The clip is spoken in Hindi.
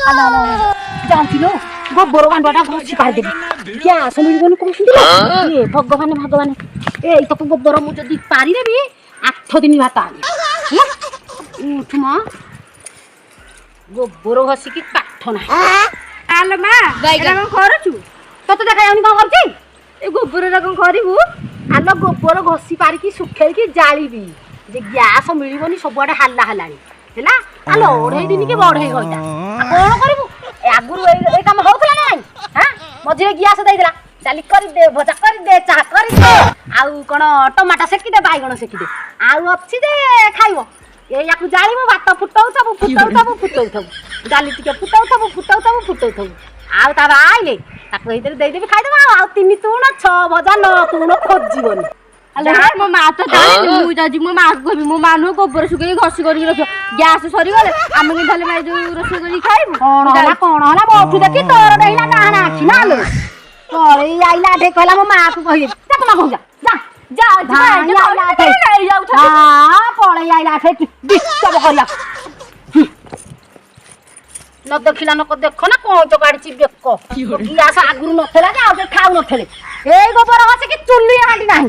जानती लो गोबर गांडा घोषी पारिदेवी ग्यास मिलबनी कहते ए भगवान भगवान ए तो गोबर मुझे पारिदेवी 8 दिन भात आनी उठ मां गोबर घोषिकी काठ ना आलो मा एटा कोन करूछु तते देखा यानी कोन करछि ए गोबर रा कोन करिवु आलो गोबर घोषी पारिकी सुखेकी जाळीबी जे ग्यास मिलबनी सबआडे हल्ला हलानी हैला आलो ओढे दिन के बढे गइता कोन करिवु आगुरु ए काम होतला नै हां मझिरे ग्यास देइदला चाली कर दे भजा कर दे चाह कर दे आउ कोन टमाटा सेकी दे बाइगण सेकी दे आउ अछि दे खाइबो ए याकु जाळीबो भात फुटाउ डाली टिके फुटाउ आउ ता आइले ताको इधर देइ देबी खाइ देबा आउ 3 तुण 6 भजा 9 तुण खोजिबनी अले मो मा तो जाने मु जाजी मो मा को भी मो मानु गोबर सुके घसी करी रखियो गैस सरी गले हम के धले माई जो रसोई करी खाइबु कोन होला मोठु देखि तोर देहिला काहना आखि ना लो तोरे आइला ठे कहला मो मा को कहि जा तुमा कहू जा आइला ठे हां पळे आइला ठे डिस्टर्ब करिया न देखिला न को देखो ना कोन तो गाड़ी बेको ग्यास आगुरु नथला जा आ खाउ नथले ए गोबर हसे कि चुल्ली हांडी नाही